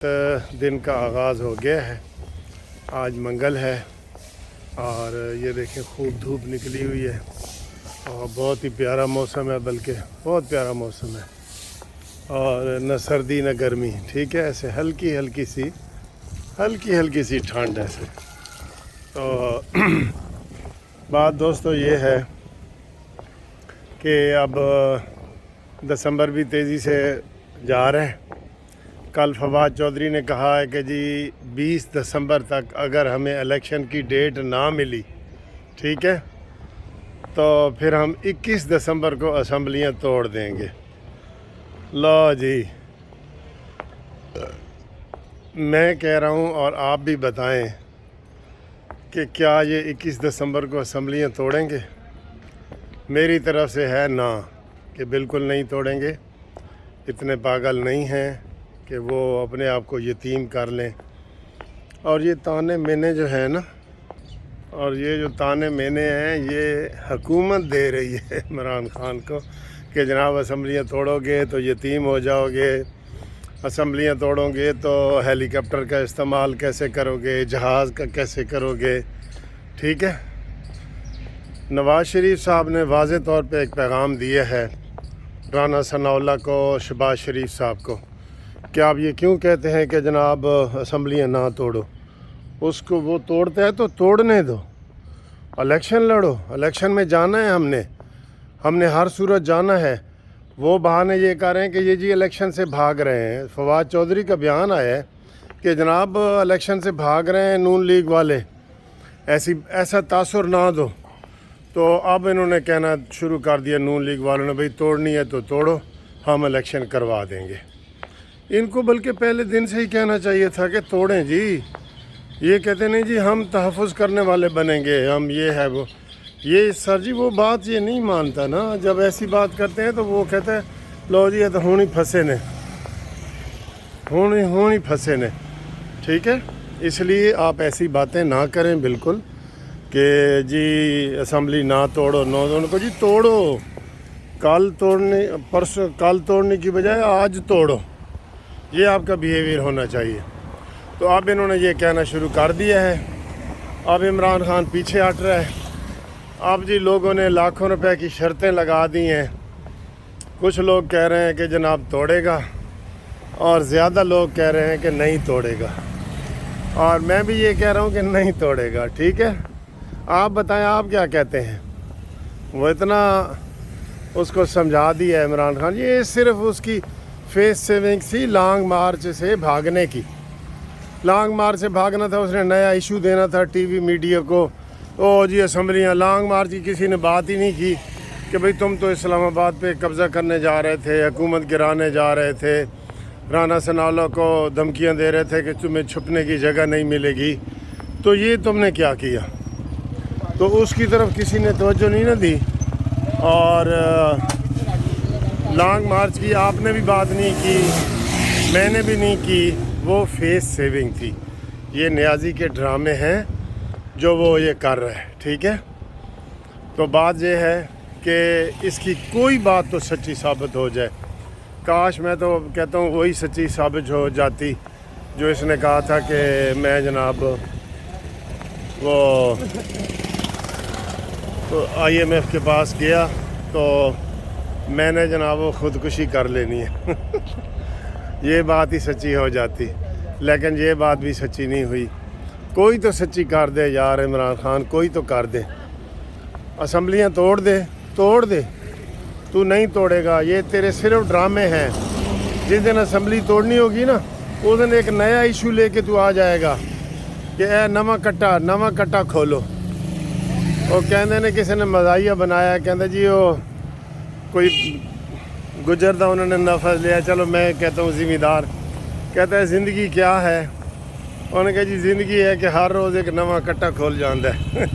दिन का आगाज़ हो गया है। आज मंगल है और ये देखें खूब धूप निकली हुई है और बहुत ही प्यारा मौसम है, बल्कि बहुत प्यारा मौसम है और न सर्दी न गर्मी, ठीक है। ऐसे हल्की हल्की सी ठंड ऐसे। तो बात दोस्तों ये है कि अब दिसंबर भी तेज़ी से जा रहे हैं। कल फवाद चौधरी ने कहा है कि जी 20 दिसंबर तक अगर हमें इलेक्शन की डेट ना मिली, ठीक है, तो फिर हम 21 दिसंबर को असम्बलियां तोड़ देंगे। लो जी, मैं कह रहा हूं और आप भी बताएं कि क्या ये 21 दिसंबर को असम्बलियां तोड़ेंगे? मेरी तरफ से है ना, कि बिल्कुल नहीं तोड़ेंगे। इतने पागल नहीं हैं कि वो अपने आप को यतीम कर लें। और ये ताने मैंने जो है ना, और ये जो ताने मैंने हैं, ये हुकूमत दे रही है इमरान खान को कि जनाब असम्बलियाँ तोड़ोगे तो यतीम हो जाओगे, असम्बलियाँ तोड़ोगे तो हेलीकॉप्टर का इस्तेमाल कैसे करोगे, जहाज़ का कैसे करोगे, ठीक है। नवाज़ शरीफ साहब ने वाज़े तौर पे एक पैगाम दिया है राना सनाउल्लाह को, शहबाज शरीफ साहब को, कि आप ये क्यों कहते हैं कि जनाब असम्बलियाँ ना तोड़ो। उसको वो तोड़ते हैं तो तोड़ने दो, इलेक्शन लड़ो, इलेक्शन में जाना है हमने हर सूरत जाना है। वो बहाने ये कर रहे हैं कि ये जी इलेक्शन से भाग रहे हैं। फवाद चौधरी का बयान आया है कि जनाब इलेक्शन से भाग रहे हैं नून लीग वाले, ऐसा तासुर ना दो। तो अब इन्होंने कहना शुरू कर दिया नून लीग वालों ने, भाई तोड़नी है तो तोड़ो, हम इलेक्शन करवा देंगे। इनको बल्कि पहले दिन से ही कहना चाहिए था कि तोड़ें जी। ये कहते नहीं जी हम तहफ़्फ़ुज़ करने वाले बनेंगे, हम ये है वो। ये सर जी वो बात ये नहीं मानता ना। जब ऐसी बात करते हैं तो वो कहता है लो जी ये तो होनी फंसे ने, ठीक है। इसलिए आप ऐसी बातें ना करें बिल्कुल कि जी असम्बली ना तोड़ो, उनको जी तोड़ो। कल तोड़ने की बजाय आज तोड़ो, ये आपका बिहेवियर होना चाहिए। तो अब इन्होंने ये कहना शुरू कर दिया है। अब इमरान खान पीछे हट रहा है। अब जी लोगों ने लाखों रुपए की शर्तें लगा दी हैं। कुछ लोग कह रहे हैं कि जनाब तोड़ेगा और ज़्यादा लोग कह रहे हैं कि नहीं तोड़ेगा, और मैं भी ये कह रहा हूँ कि नहीं तोड़ेगा, ठीक है। आप बताएं आप क्या कहते हैं? वो इतना उसको समझा दिया है इमरान खान। ये सिर्फ उसकी फेस सेविंग सी लॉन्ग मार्च से भागने की। लॉन्ग मार्च से भागना था, उसने नया इशू देना था टीवी मीडिया को। ओ जी असम्बलियाँ, लॉन्ग मार्च की किसी ने बात ही नहीं की कि भाई तुम तो इस्लामाबाद पे कब्ज़ा करने जा रहे थे, हुकूमत गिराने जा रहे थे, राना सनाउल्लाह को धमकियाँ दे रहे थे कि तुम्हें छुपने की जगह नहीं मिलेगी, तो ये तुमने क्या किया? तो उसकी तरफ किसी ने तवज्जो नहीं ना दी। और लॉन्ग मार्च की आपने भी बात नहीं की, मैंने भी नहीं की, वो फेस सेविंग थी। ये न्याजी के ड्रामे हैं जो वो ये कर रहे हैं, ठीक है। तो बात ये है कि इसकी कोई बात तो सच्ची साबित हो जाए। काश, मैं तो कहता हूँ वही सच्ची साबित हो जाती जो इसने कहा था कि मैं जनाब वो तो IMF के पास गया तो मैंने जनाब वो ख़ुदकुशी कर लेनी है। ये बात ही सच्ची हो जाती, लेकिन ये बात भी सच्ची नहीं हुई। कोई तो सच्ची कर दे यार इमरान खान, कोई तो कर दे। असम्बलियाँ तोड़ दे। तू नहीं तोड़ेगा, ये तेरे सिर्फ ड्रामे हैं। जिस दिन असम्बली तोड़नी होगी ना, उस दिन एक नया इशू लेके तू आ जाएगा कि ए नवा कट्टा खोलो। वो कहते ने किसी ने मज़ाहिया बनाया, कहते जी वो कोई गुजर था, उन्होंने नफज लिया। चलो मैं कहता हूँ ज़िम्मेदार, कहता है ज़िंदगी क्या है? उन्होंने कहा जी ज़िंदगी है कि हर रोज़ एक नवा कट्टा खोल जाता है।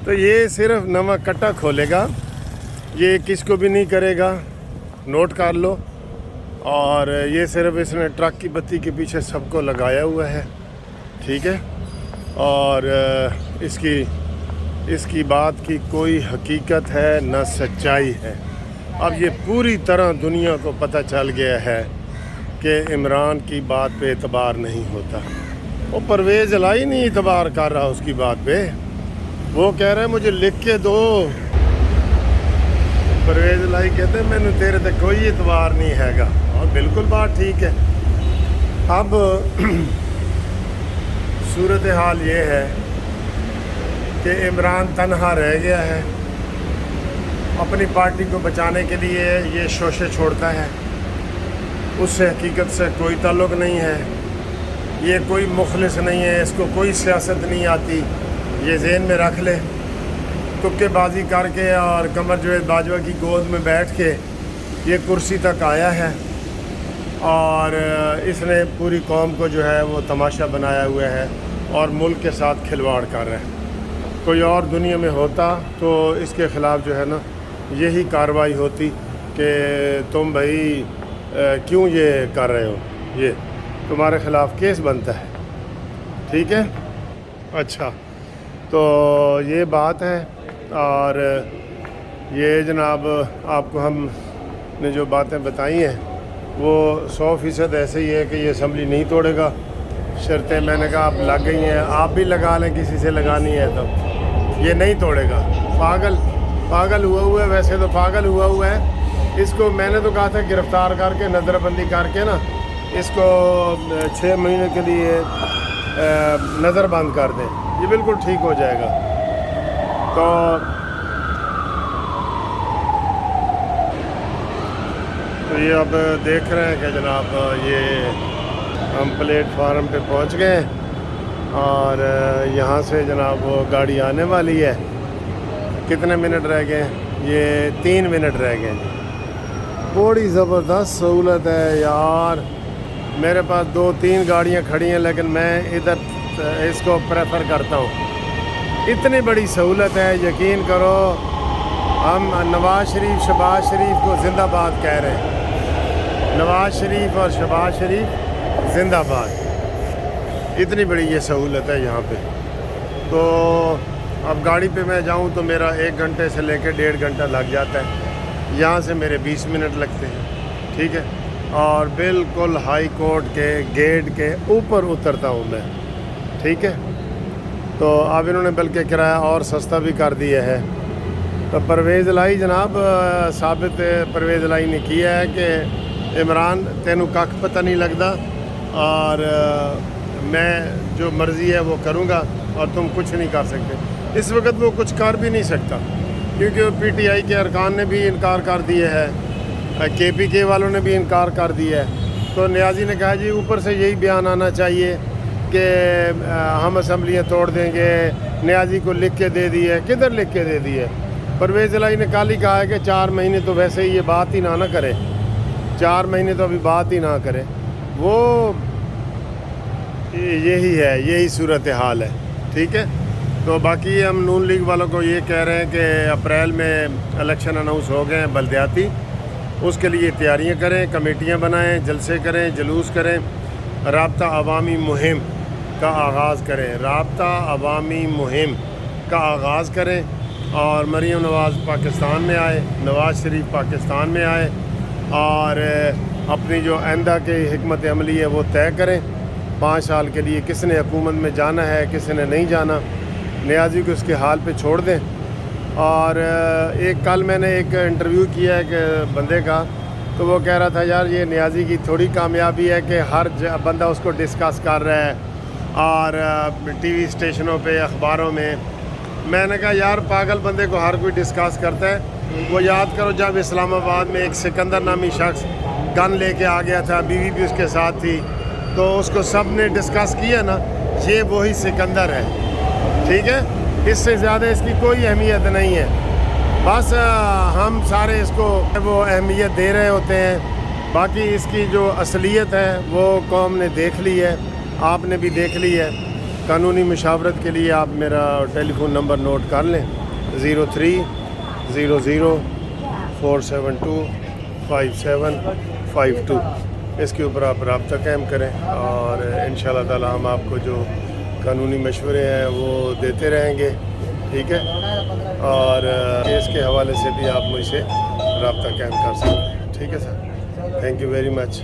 तो ये सिर्फ नवा कट्टा खोलेगा, ये किसको भी नहीं करेगा, नोट कर लो। और ये सिर्फ इसने ट्रक की बत्ती के पीछे सबको लगाया हुआ है, ठीक है। और इसकी बात की कोई हकीकत है न सच्चाई है। अब ये पूरी तरह दुनिया को पता चल गया है کہ عمران کی بات پہ اعتبار نہیں ہوتا. وہ پرویز الہی نہیں اعتبار کر رہا اس کی بات پہ. وہ کہہ رہے مجھے لکھ کے دو. پرویز الہی کہتے ہیں میں نے تیرے تک کوئی اعتبار نہیں ہے گا. اور بالکل بات ٹھیک ہے. اب صورتحال یہ ہے کہ عمران تنہا رہ گیا ہے. اپنی پارٹی کو بچانے کے لیے یہ شوشے چھوڑتا ہے. اس سے حقیقت سے کوئی تعلق نہیں ہے. یہ کوئی مخلص نہیں ہے. اس کو کوئی سیاست نہیں آتی. یہ ذہن میں رکھ لے. تکے بازی کر کے اور قمر جاوید باجوہ کی گود میں بیٹھ کے یہ کرسی تک آیا ہے. اور اس نے پوری قوم کو جو ہے وہ تماشا بنایا ہوا ہے اور ملک کے ساتھ کھلواڑ کر رہا ہے. کوئی اور دنیا میں ہوتا تو اس کے خلاف جو ہے نا یہی کارروائی ہوتی کہ تم بھائی کیوں یہ کر رہے ہو. یہ تمہارے خلاف کیس بنتا ہے. ٹھیک ہے. اچھا تو یہ بات ہے. اور یہ جناب آپ کو ہم نے جو باتیں بتائی ہیں وہ 100% ایسے ہی ہے کہ یہ اسمبلی نہیں توڑے گا. شرطیں میں نے کہا آپ لگ گئی ہیں. آپ بھی لگا لیں کسی سے لگانی ہے تو. یہ نہیں توڑے گا. پاگل ہوا ہے. ویسے تو پاگل ہوا ہے. اس کو میں نے تو کہا تھا گرفتار کر کے نظر بندی کر کے نا اس کو 6 مہینے کے لیے نظر بند کر دیں. یہ بالکل ٹھیک ہو جائے گا. تو یہ اب دیکھ رہے ہیں کہ جناب یہ ہم پلیٹ فارم پہ پہنچ گئے ہیں اور یہاں سے جناب وہ گاڑی آنے والی ہے. کتنے منٹ رہ گئے ہیں؟ یہ 3 منٹ رہ گئے ہیں. بڑی زبردست سہولت ہے یار. میرے پاس 2-3 گاڑیاں کھڑی ہیں لیکن میں ادھر اس کو پریفر کرتا ہوں. اتنی بڑی سہولت ہے. یقین کرو ہم نواز شریف شہباز شریف کو زندہ باد کہہ رہے ہیں. نواز شریف اور شہباز شریف زندہ باد. اتنی بڑی یہ سہولت ہے یہاں پہ. تو اب گاڑی پہ میں جاؤں تو میرا 1 گھنٹے سے لے کے 1.5 گھنٹہ لگ جاتا ہے. یہاں سے میرے 20 منٹ لگتے ہیں. ٹھیک ہے. اور بالکل ہائی کورٹ کے گیٹ کے اوپر اترتا ہوں میں. ٹھیک ہے. تو اب انہوں نے بلکہ کرایہ اور سستا بھی کر دیا ہے. تو پرویز الہی جناب ثابت پرویز الہی نے کیا ہے کہ عمران تینوں کھ پتہ نہیں لگتا اور میں جو مرضی ہے وہ کروں گا اور تم کچھ نہیں کر سکتے. اس وقت وہ کچھ کر بھی نہیں سکتا کیونکہ پی ٹی آئی کے ارکان نے بھی انکار کر دیا ہے. کے پی کے والوں نے بھی انکار کر دیا ہے. تو نیازی نے کہا جی اوپر سے یہی بیان آنا چاہیے کہ ہم اسمبلیاں توڑ دیں گے. نیازی کو لکھ کے دے دی ہے. کدھر لکھ کے دے دی ہے؟ پرویز الہی نے کل ہی کہا ہے کہ 4 مہینے تو ویسے ہی یہ بات ہی نہ کرے. 4 مہینے تو ابھی بات ہی نہ کرے. وہ یہی ہے. یہی صورتحال ہے. ٹھیک ہے. تو باقی ہم نون لیگ والوں کو یہ کہہ رہے ہیں کہ اپریل میں الیکشن اناؤنس ہو گئے ہیں بلدیاتی. اس کے لیے تیاریاں کریں. کمیٹیاں بنائیں. جلسے کریں. جلوس کریں. رابطہ عوامی مہم کا آغاز کریں. رابطہ عوامی مہم کا آغاز کریں. اور مریم نواز پاکستان میں آئے. نواز شریف پاکستان میں آئے اور اپنی جو آئندہ کی حکمت عملی ہے وہ طے کریں. 5 سال کے لیے کس نے حکومت میں جانا ہے کس نے نہیں جانا. نیازی کو اس کے حال پہ چھوڑ دیں. اور کل میں نے ایک انٹرویو کیا ایک بندے کا تو وہ کہہ رہا تھا یار یہ نیازی کی تھوڑی کامیابی ہے کہ ہر بندہ اس کو ڈسکس کر رہا ہے اور ٹی وی اسٹیشنوں پہ اخباروں میں. میں نے کہا یار پاگل بندے کو ہر کوئی ڈسکس کرتا ہے. وہ یاد کرو جب اسلام آباد میں ایک سکندر نامی شخص گن لے کے آ گیا تھا. بیوی بھی اس کے ساتھ تھی تو اس کو سب نے ڈسکس کیا نا. یہ وہی سکندر ہے. ٹھیک ہے. اس سے زیادہ اس کی کوئی اہمیت نہیں ہے. بس ہم سارے اس کو وہ اہمیت دے رہے ہوتے ہیں. باقی اس کی جو اصلیت ہے وہ قوم نے دیکھ لی ہے. آپ نے بھی دیکھ لی ہے. قانونی مشاورت کے لیے آپ میرا ٹیلی فون نمبر نوٹ کر لیں 0300 472 5752. اس کے اوپر آپ رابطہ قائم کریں اور انشاءاللہ تعالی ہم آپ کو جو قانونی مشورے ہیں وہ دیتے رہیں گے. ٹھیک ہے. اور کیس کے حوالے سے بھی آپ مجھ سے رابطہ قائم کر سکتے ہیں. ٹھیک ہے sir. Thank you very much.